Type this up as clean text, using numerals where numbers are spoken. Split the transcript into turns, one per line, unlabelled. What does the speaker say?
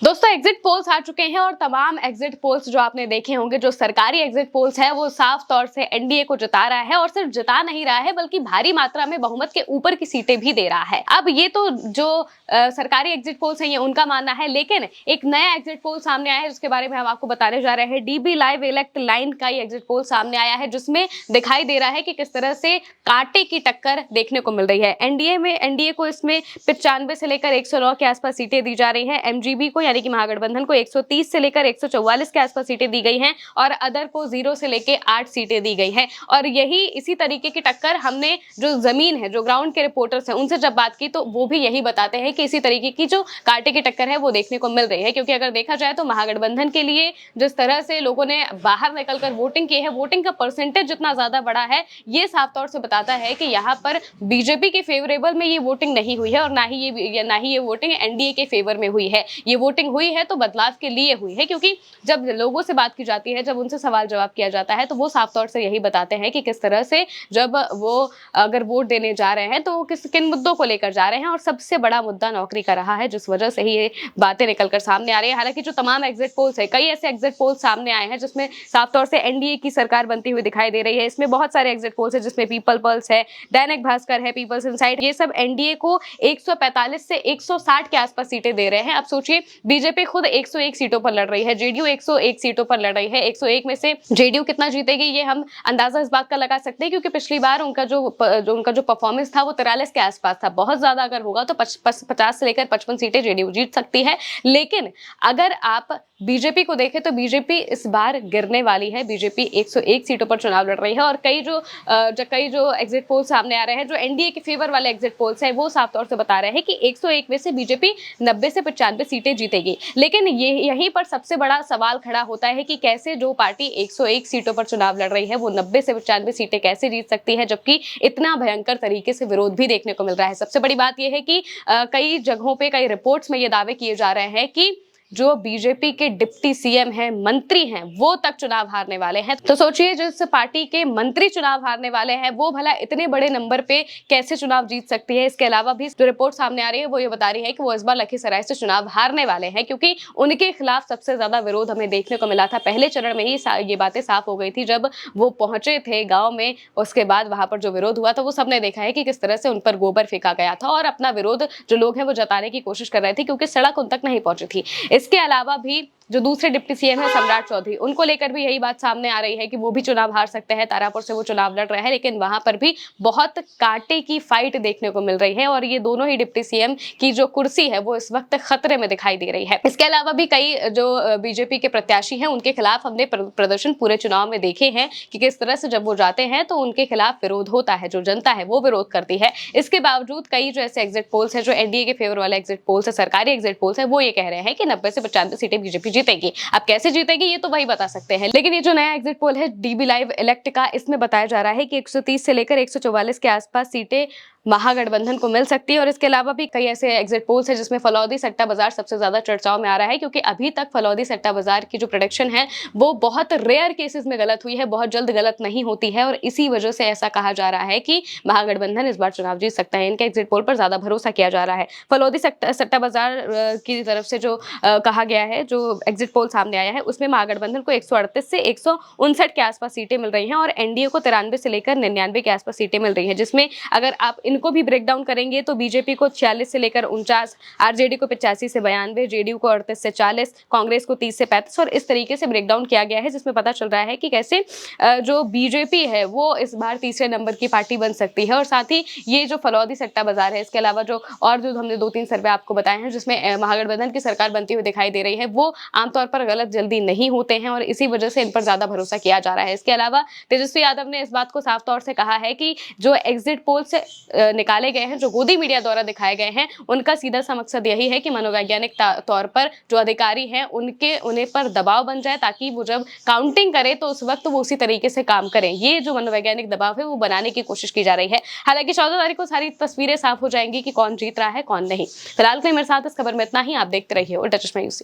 दोस्तों exit polls आ चुके हैं और तमाम एग्जिट पोल्स जो आपने देखे होंगे, जो सरकारी एग्जिट पोल्स है वो साफ तौर से एनडीए को जिता रहा है और सिर्फ जिता नहीं रहा है बल्कि भारी मात्रा में बहुमत के ऊपर की सीटें भी दे रहा है। अब ये तो जो सरकारी एग्जिट पोल्स हैं ये उनका मानना है, लेकिन एक नया एग्जिट पोल सामने आया है जिसके बारे में हम आपको बताने जा रहे हैं। डीबी लाइव इलेक्ट लाइन का ये एग्जिट पोल सामने आया है जिसमें दिखाई दे रहा है कि किस तरह से कांटे की टक्कर देखने को मिल रही है। एनडीए को इसमें 95 से लेकर 109 के आसपास सीटें दी जा रही हैं। एमजीबी को यानी कि महागठबंधन को 130 से लेकर 144 के आसपास सीटें दी गई हैं और अदर को 0 से लेकर 8 सीटें दी गई हैं। और यही इसी तरीके की टक्कर हमने जो जमीन है, जो ग्राउंड के रिपोर्टर्स हैं उनसे जब बात की तो वो भी यही बताते हैं कि इसी तरीके की जो कांटे की टक्कर है वो देखने को मिल रही है। क्योंकि अगर देखा जाए तो महागठबंधन के लिए जिस तरह से लोगों ने बाहर निकलकर वोटिंग की है, वोटिंग का परसेंटेज जितना ज्यादा बढ़ा है, ये साफ तौर से बताता है कि यहाँ पर बीजेपी के फेवरेबल में ये वोटिंग नहीं हुई है और ना ही ये वोटिंग एनडीए के फेवर में हुई है। ये वोटिंग हुई है तो बदलाव के लिए हुई है, क्योंकि जब लोगों से बात की जाती है, जब उनसे सवाल जवाब किया जाता है तो वो साफ तौर से यही बताते हैं कि किस तरह से जब वो अगर वोट देने जा रहे हैं तो वो किन मुद्दों को लेकर जा रहे हैं। और सबसे बड़ा मुद्दा नौकरी का रहा है, जिस वजह से ही ये बातें निकलकर सामने आ रही है। हालांकि जो तमाम एग्जिट पोल्स है, कई ऐसे एग्जिट पोल्स सामने आए हैं जिसमें साफ तौर से एनडीए की सरकार बनती हुई दिखाई दे रही है। इसमें बहुत सारे एग्जिट पोल्स है जिसमें पीपल पल्स है, दैनिक भास्कर है, पीपल्स इनसाइट, ये सब एनडीए को 145 से 160 के आसपास सीटें दे रहे हैं। अब सोचिए, बीजेपी खुद 101 सीटों पर लड़ रही है, जेडीयू 101 सीटों पर लड़ रही है। 101 में से जेडीयू कितना जीतेगी ये हम अंदाजा इस बात का लगा सकते हैं, क्योंकि पिछली बार उनका जो परफॉर्मेंस था वो 43 के आसपास था। बहुत ज्यादा अगर होगा तो 50 से लेकर 55 सीटें जेडीयू जीत सकती है। लेकिन अगर आप बीजेपी को देखें तो बीजेपी इस बार गिरने वाली है। बीजेपी 101 सीटों पर चुनाव लड़ रही है और कई जो एग्जिट पोल सामने आ रहे हैं, जो एनडीए के फेवर वाले एग्जिट पोल्स हैं, वो साफ तौर से बता रहे हैं कि 101 में से बीजेपी 90 से 95 सीटें जीतेगी। लेकिन यहीं पर सबसे बड़ा सवाल खड़ा होता है कि कैसे जो पार्टी 101 सीटों पर चुनाव लड़ रही है वो 90 से 95 सीटें कैसे जीत सकती है, जबकि इतना भयंकर तरीके से विरोध भी देखने को मिल रहा है। सबसे बड़ी बात यह है कि कई जगहों पे, कई रिपोर्ट्स में ये दावे किए जा रहे हैं कि जो बीजेपी के डिप्टी सीएम हैं, मंत्री हैं, वो तक चुनाव हारने वाले हैं। तो सोचिए, जिस पार्टी के मंत्री चुनाव हारने वाले हैं वो भला इतने बड़े नंबर पे कैसे चुनाव जीत सकती है। इसके अलावा भी जो रिपोर्ट सामने आ रही है वो ये बता रही है कि वो इस बार लखीसराय से चुनाव हारने वाले हैं, क्योंकि उनके खिलाफ सबसे ज्यादा विरोध हमें देखने को मिला था। पहले चरण में ही ये बातें साफ हो गई थी जब वो पहुंचे थे गाँव में। उसके बाद वहां पर जो विरोध हुआ था वो सबने देखा है कि किस तरह से उन पर गोबर फेंका गया था और अपना विरोध जो लोग हैं वो जताने की कोशिश कर रहे थे, क्योंकि सड़क उन तक नहीं पहुंची थी। इसके अलावा भी जो दूसरे डिप्टी सीएम है सम्राट चौधरी, उनको लेकर भी यही बात सामने आ रही है कि वो भी चुनाव हार सकते हैं। तारापुर से वो चुनाव लड़ रहे हैं, लेकिन वहां पर भी बहुत कांटे की फाइट देखने को मिल रही है और ये दोनों ही डिप्टी सीएम की जो कुर्सी है वो इस वक्त खतरे में दिखाई दे रही है। इसके अलावा भी कई जो बीजेपी के प्रत्याशी हैं उनके खिलाफ हमने प्रदर्शन पूरे चुनाव में देखे हैं कि किस तरह से जब वो जाते हैं तो उनके खिलाफ विरोध होता है, जो जनता है वो विरोध करती है। इसके बावजूद कई जो ऐसे एग्जिट पोल्स है, जो एनडीए के फेवर वाले एग्जिट पोल्स है, सरकारी एग्जिट पोल्स है, वो ये कह रहे हैं कि 90 से 95 सीटें बीजेपी जीतेगी। अब कैसे जीतेगी ये तो वही बता सकते हैं। लेकिन ये जो नया एग्जिट पोल है डीबी लाइव इलेक्ट का, इसमें बताया जा रहा है कि 130 से लेकर 144 के आसपास सीटें महागठबंधन को मिल सकती है। और इसके अलावा भी कई ऐसे एग्जिट पोल्स हैं जिसमें फलौदी सट्टा बाजार सबसे ज्यादा चर्चाओं में आ रहा है, क्योंकि अभी तक फलौदी सट्टा बाजार की जो प्रेडिक्शन है वो बहुत रेयर केसेस में गलत हुई है, बहुत जल्द गलत नहीं होती है। और इसी वजह से ऐसा कहा जा रहा है कि महागठबंधन इस बार चुनाव जीत सकता है। इनके एग्जिट पोल पर ज्यादा भरोसा किया जा रहा है। फलौदी सट्टा बाजार की तरफ से जो कहा गया है, जो एग्जिट पोल सामने आया है, उसमें महागठबंधन को 138 से 159 के आसपास सीटें मिल रही हैं और एनडीए को 93 से लेकर 99 के आसपास सीटें मिल रही हैं। जिसमें अगर आप इनको भी ब्रेक डाउन करेंगे तो बीजेपी को 46 से लेकर 49, आरजेडी को 85 से 92, जेडीयू को 38 से 40, कांग्रेस को 30 से 35 और इस तरीके से ब्रेक डाउन किया गया है, जिसमें पता चल रहा है कि कैसे जो बीजेपी है वो इस बार तीसरे नंबर की पार्टी बन सकती है। और साथ ही ये जो फलौदी सट्टा बाजार है, इसके अलावा जो हमने 2-3 सर्वे आपको बताए हैं जिसमें महागठबंधन की सरकार बनती हुई दिखाई दे रही है, वो आमतौर पर गलत जल्दी नहीं होते हैं और इसी वजह से इन पर ज्यादा भरोसा किया जा रहा है। इसके अलावा तेजस्वी यादव ने इस बात को साफ तौर से कहा है कि जो एग्जिट पोल से निकाले गए हैं, जो गोदी मीडिया द्वारा दिखाए गए हैं, उनका सीधा सा मकसद यही है कि मनोवैज्ञानिक तौर पर जो अधिकारी हैं उन्हें पर दबाव बन जाए, ताकि वो जब काउंटिंग करे तो उस वक्त वो उसी तरीके से काम करें। ये जो मनोवैज्ञानिक दबाव है वो बनाने की कोशिश की जा रही है। हालांकि 14 तारीख को सारी तस्वीरें साफ हो जाएंगी कि कौन जीत रहा है कौन नहीं। फिलहाल के लिए मेरे साथ इस खबर में इतना ही। आप देखते रहिए उल्टा चश्मा यूसी।